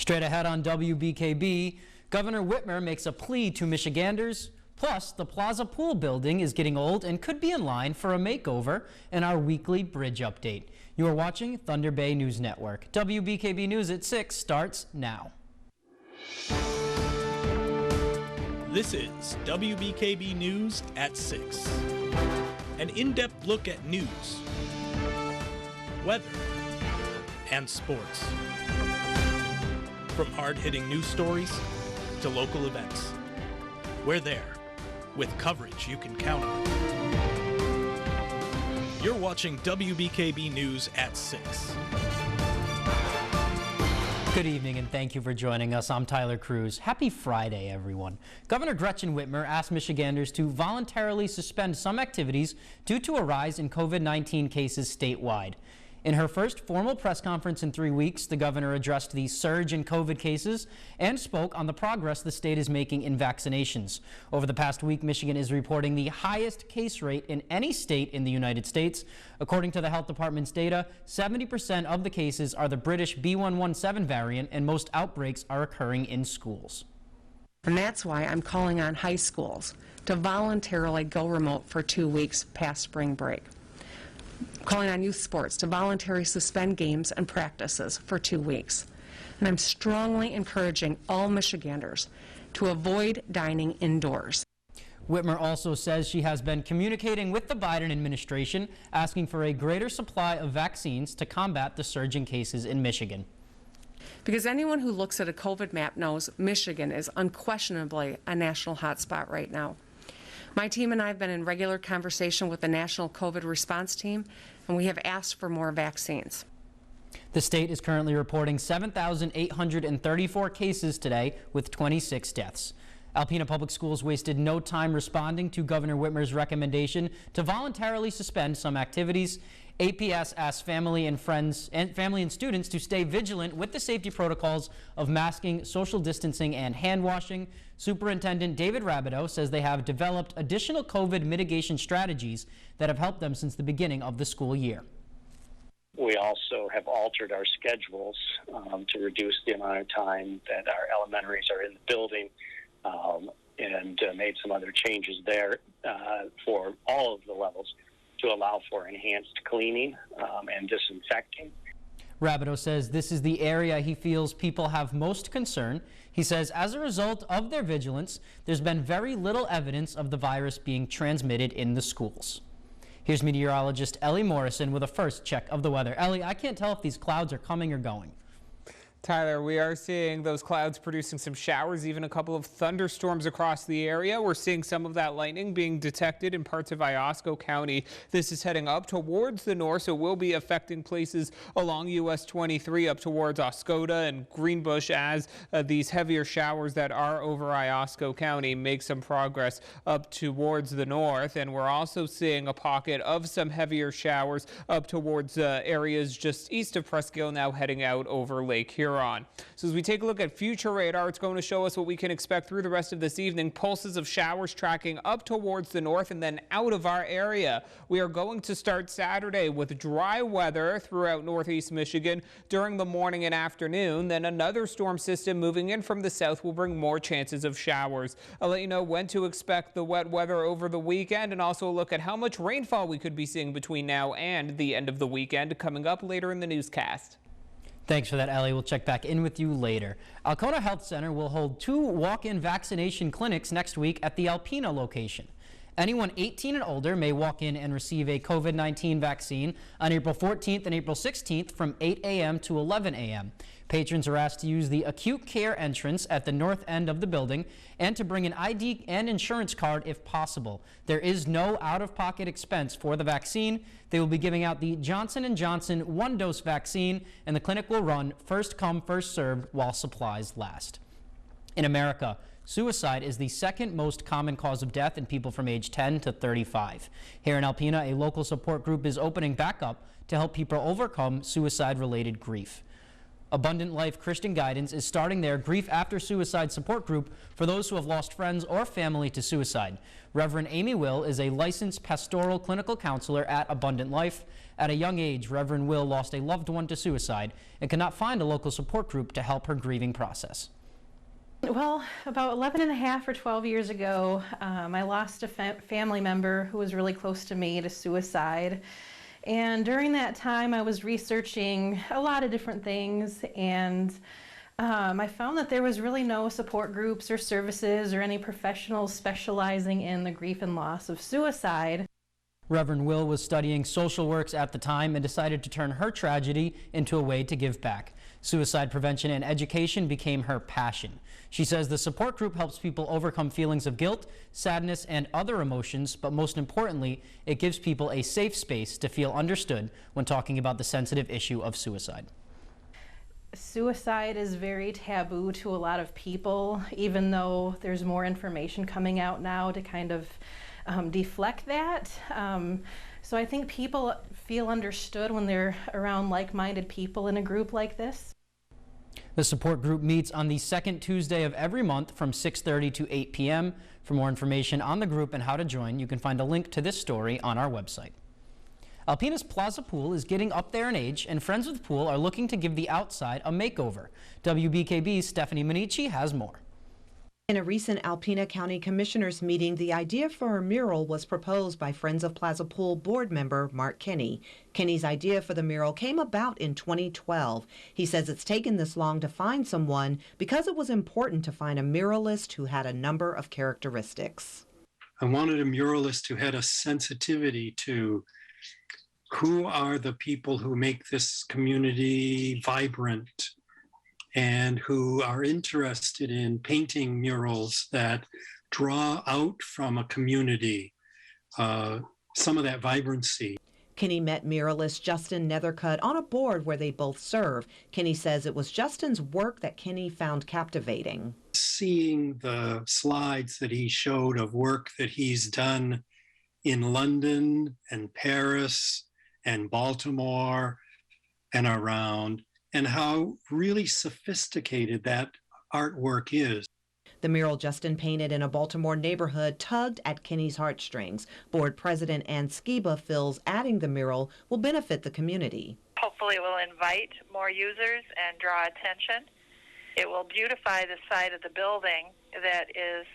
Straight ahead on WBKB, Governor Whitmer makes a plea to Michiganders. Plus, the Plaza Pool building is getting old and could be in line for a makeover in our weekly bridge update. You are watching Thunder Bay News Network. WBKB News at 6 starts now. This is WBKB News at 6. An in-depth look at news, weather, and sports. From hard-hitting news stories to local events, we're there with coverage you can count on. You're watching WBKB News at 6. Good evening and thank you for joining us. I'm Tyler Cruz. Happy Friday, everyone. Governor Gretchen Whitmer asked Michiganders to voluntarily suspend some activities due to a rise in COVID-19 cases statewide. In her first formal press conference in 3 weeks, the governor addressed the surge in COVID cases and spoke on the progress the state is making in vaccinations. Over the past week, Michigan is reporting the highest case rate in any state in the United States. According to the health department's data, 70% of the cases are the British B.1.1.7 variant, and most outbreaks are occurring in schools. And that's why I'm calling on high schools to voluntarily go remote for 2 weeks past spring break. Calling on youth sports to voluntarily suspend games and practices for 2 weeks. And I'm strongly encouraging all Michiganders to avoid dining indoors. Whitmer also says she has been communicating with the Biden administration, asking for a greater supply of vaccines to combat the surging cases in Michigan. Because anyone who looks at a COVID map knows Michigan is unquestionably a national hotspot right now. My team and I have been in regular conversation with the National COVID Response Team, and we have asked for more vaccines. The state is currently reporting 7,834 cases today, with 26 deaths. Alpena Public Schools wasted no time responding to Governor Whitmer's recommendation to voluntarily suspend some activities. APS asked family and students to stay vigilant with the safety protocols of masking, social distancing, and hand washing. Superintendent David Rabideau says they have developed additional COVID mitigation strategies that have helped them since the beginning of the school year. We also have altered our schedules to reduce the amount of time that our elementaries are in the building, and made some other changes there for all of the levels to allow for enhanced cleaning and disinfecting. Rabideau says this is the area he feels people have most concern. He says as a result of their vigilance, there's been very little evidence of the virus being transmitted in the schools. Here's meteorologist Ellie Morrison with a first check of the weather. Ellie, I can't tell if these clouds are coming or going. Tyler, we are seeing those clouds producing some showers, even a couple of thunderstorms across the area. We're seeing some of that lightning being detected in parts of Iosco County. This is heading up towards the north, so will be affecting places along US 23 up towards Oscoda and Greenbush as these heavier showers that are over Iosco County make some progress up towards the north. And we're also seeing a pocket of some heavier showers up towards areas just east of Presque Isle, now heading out over Lake Huron. So as we take a look at future radar, it's going to show us what we can expect through the rest of this evening. Pulses of showers tracking up towards the north and then out of our area. We are going to start Saturday with dry weather throughout northeast Michigan during the morning and afternoon. Then another storm system moving in from the south will bring more chances of showers. I'll let you know when to expect the wet weather over the weekend, and also a look at how much rainfall we could be seeing between now and the end of the weekend coming up later in the newscast. Thanks for that, Ellie. We'll check back in with you later. Alpena Health Center will hold 2 walk-in vaccination clinics next week at the Alpena location. Anyone 18 and older may walk in and receive a COVID-19 vaccine on April 14th and April 16th from 8 a.m. to 11 a.m. Patrons are asked to use the acute care entrance at the north end of the building and to bring an ID and insurance card if possible. There is no out-of-pocket expense for the vaccine. They will be giving out the Johnson & Johnson 1-dose vaccine, and the clinic will run first come, first served while supplies last. In America, suicide is the second most common cause of death in people from age 10 to 35. Here in Alpena, a local support group is opening back up to help people overcome suicide-related grief. Abundant Life Christian Guidance is starting their Grief After Suicide support group for those who have lost friends or family to suicide. Reverend Amy Will is a licensed pastoral clinical counselor at Abundant Life. At a young age, Reverend Will lost a loved one to suicide and could not find a local support group to help her grieving process. Well, about 11 and a half or 12 years ago, I lost a family member who was really close to me to suicide. And during that time, I was researching a lot of different things, and I found that there was really no support groups or services or any professionals specializing in the grief and loss of suicide. Reverend Will was studying social works at the time and decided to turn her tragedy into a way to give back. Suicide prevention and education became her passion. She says the support group helps people overcome feelings of guilt, sadness, and other emotions, but most importantly, it gives people a safe space to feel understood when talking about the sensitive issue of suicide. Suicide is very taboo to a lot of people, even though there's more information coming out now to kind of deflect that. So I think people feel understood when they're around like-minded people in a group like this. The support group meets on the second Tuesday of every month from 6:30 to 8 p.m. For more information on the group and how to join, you can find a link to this story on our website. Alpena's Plaza Pool is getting up there in age, and Friends of the Pool are looking to give the outside a makeover. WBKB's Stephanie Minichi has more. In a recent Alpena County Commissioners meeting, the idea for a mural was proposed by Friends of Plaza Pool board member Mark Kinney. Kinney's idea for the mural came about in 2012. He says it's taken this long to find someone because it was important to find a muralist who had a number of characteristics. I wanted a muralist who had a sensitivity to who are the people who make this community vibrant, and who are interested in painting murals that draw out from a community some of that vibrancy. Kinney met muralist Justin Nethercutt on a board where they both serve. Kinney says it was Justin's work that Kinney found captivating. Seeing the slides that he showed of work that he's done in London and Paris and Baltimore and around, and how really sophisticated that artwork is. The mural Justin painted in a Baltimore neighborhood tugged at Kinney's heartstrings. Board President Ann Skiba feels adding the mural will benefit the community. Hopefully it will invite more users and draw attention. It will beautify the side of the building that is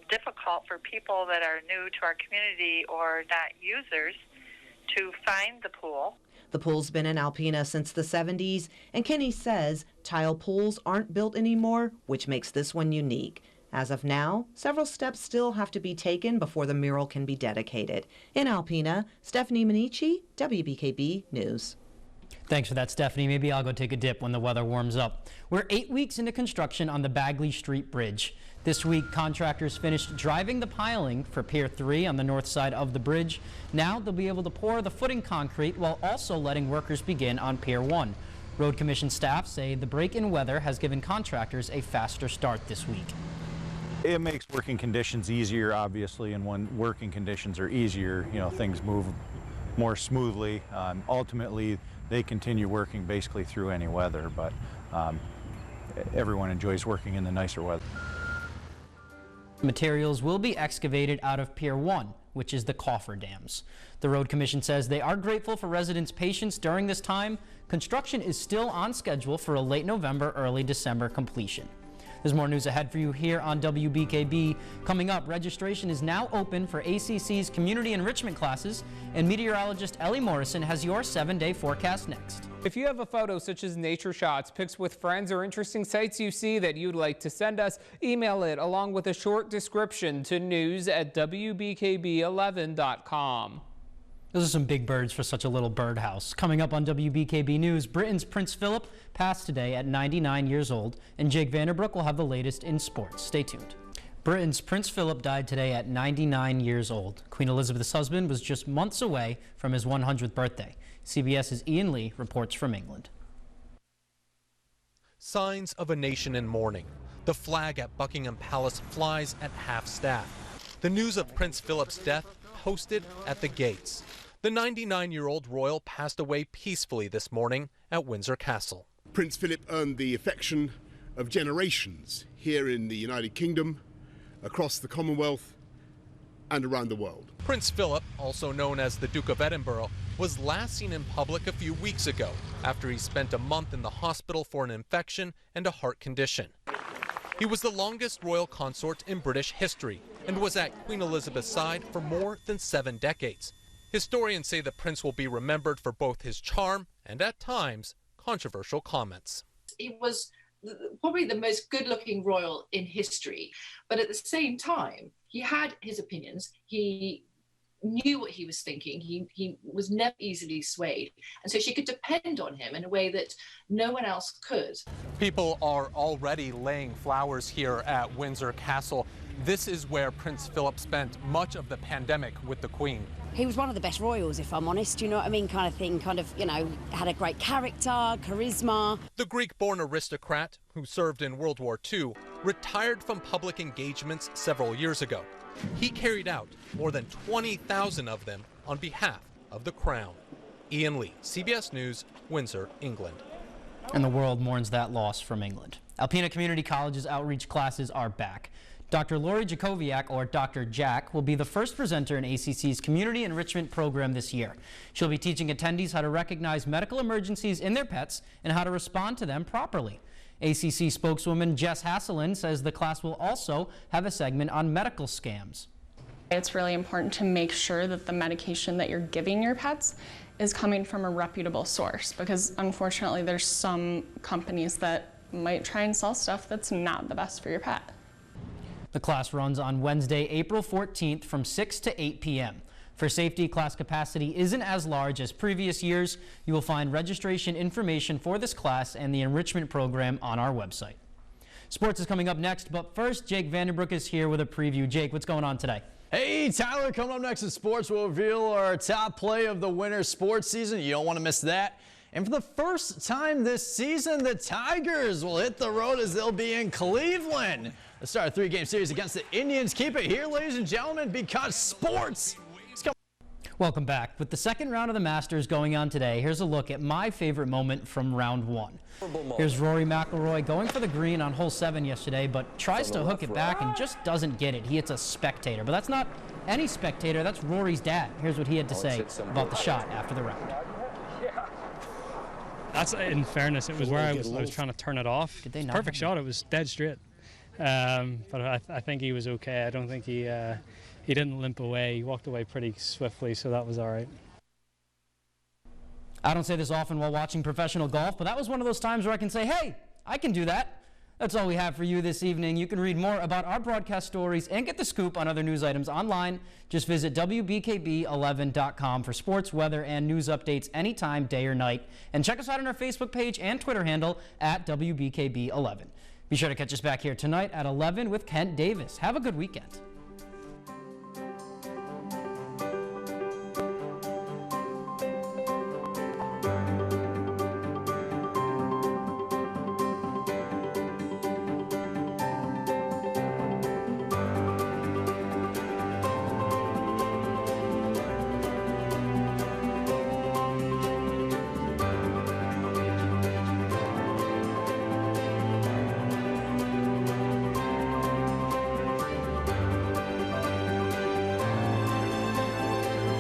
difficult for people that are new to our community or not users to find the pool. The pool's been in Alpena since the 70s, and Kinney says tile pools aren't built anymore, which makes this one unique. As of now, several steps still have to be taken before the mural can be dedicated. In Alpena, Stephanie Minichi, WBKB News. Thanks for that, Stephanie. Maybe I'll go take a dip when the weather warms up. We're 8 weeks into construction on the Bagley Street Bridge. This week, contractors finished driving the piling for Pier 3 on the north side of the bridge. Now they'll be able to pour the footing concrete while also letting workers begin on Pier 1. Road Commission staff say the break in weather has given contractors a faster start this week. It makes working conditions easier, obviously, and when working conditions are easier, things move more smoothly. Ultimately, they continue working basically through any weather, but everyone enjoys working in the nicer weather. Materials will be excavated out of Pier 1, which is the cofferdams. The Road Commission says they are grateful for residents' patience during this time. Construction is still on schedule for a late November, early December completion. There's more news ahead for you here on WBKB. Coming up, registration is now open for ACC's community enrichment classes, and meteorologist Ellie Morrison has your 7-day forecast next. If you have a photo such as nature shots, pics with friends, or interesting sights you see that you'd like to send us, email it along with a short description to news@wbkb11.com. Those are some big birds for such a little birdhouse. Coming up on WBKB News, Britain's Prince Philip passed today at 99 years old, and Jake Vanderbrook will have the latest in sports. Stay tuned. Britain's Prince Philip died today at 99 years old. Queen Elizabeth's husband was just months away from his 100th birthday. CBS's Ian Lee reports from England. Signs of a nation in mourning. The flag at Buckingham Palace flies at half-staff. The news of Prince Philip's death posted at the gates. The 99-year-old royal passed away peacefully this morning at Windsor Castle. Prince Philip earned the affection of generations here in the United Kingdom, across the Commonwealth and around the world. Prince Philip, also known as the Duke of Edinburgh, was last seen in public a few weeks ago after he spent a month in the hospital for an infection and a heart condition. He was the longest royal consort in British history and was at Queen Elizabeth's side for more than 7 decades. Historians say the prince will be remembered for both his charm and, at times, controversial comments. He was probably the most good-looking royal in history, but at the same time, he had his opinions. He knew what he was thinking. He was never easily swayed, and so she could depend on him in a way that no one else could. People are already laying flowers here at Windsor Castle. This is where Prince Philip spent much of the pandemic with the Queen. He was one of the best royals, if I'm honest, you know what I mean, kind of thing, had a great character, charisma. The Greek-born aristocrat, who served in World War II, retired from public engagements several years ago. He carried out more than 20,000 of them on behalf of the Crown. Ian Lee, CBS News, Windsor, England. And the world mourns that loss from England. Alpena Community College's outreach classes are back. Dr. Lori Jacoviak, or Dr. Jack, will be the first presenter in ACC's Community Enrichment Program this year. She'll be teaching attendees how to recognize medical emergencies in their pets and how to respond to them properly. ACC spokeswoman Jess Hasselin says the class will also have a segment on medical scams. It's really important to make sure that the medication that you're giving your pets is coming from a reputable source, because unfortunately there's some companies that might try and sell stuff that's not the best for your pet. The class runs on Wednesday, April 14th from 6 to 8 p.m. For safety, class capacity isn't as large as previous years. You will find registration information for this class and the enrichment program on our website. Sports is coming up next, but first, Jake Vandenbroek is here with a preview. Jake, what's going on today? Hey, Tyler, coming up next in sports, we'll reveal our top play of the winter sports season. You don't want to miss that. And for the first time this season, the Tigers will hit the road as they'll be in Cleveland. Let's start a 3-game series against the Indians. Keep it here, ladies and gentlemen, because sports is coming. Welcome back. With the second round of the Masters going on today, here's a look at my favorite moment from round 1. Here's Rory McIlroy going for the green on hole 7 yesterday, but tries to hook it back and just doesn't get it. He hits a spectator, but that's not any spectator. That's Rory's dad. Here's what he had to say about the shot after the round. That's, in fairness, it was where I was trying to turn it off. Did they not? Perfect shot. It was dead straight. But I think he was okay. I don't think he didn't limp away. He walked away pretty swiftly, so that was all right. I don't say this often while watching professional golf, but that was one of those times where I can say, hey, I can do that. That's all we have for you this evening. You can read more about our broadcast stories and get the scoop on other news items online. Just visit WBKB11.com for sports, weather, and news updates anytime, day or night. And check us out on our Facebook page and Twitter handle at WBKB11. Be sure to catch us back here tonight at 11 with Kent Davis. Have a good weekend.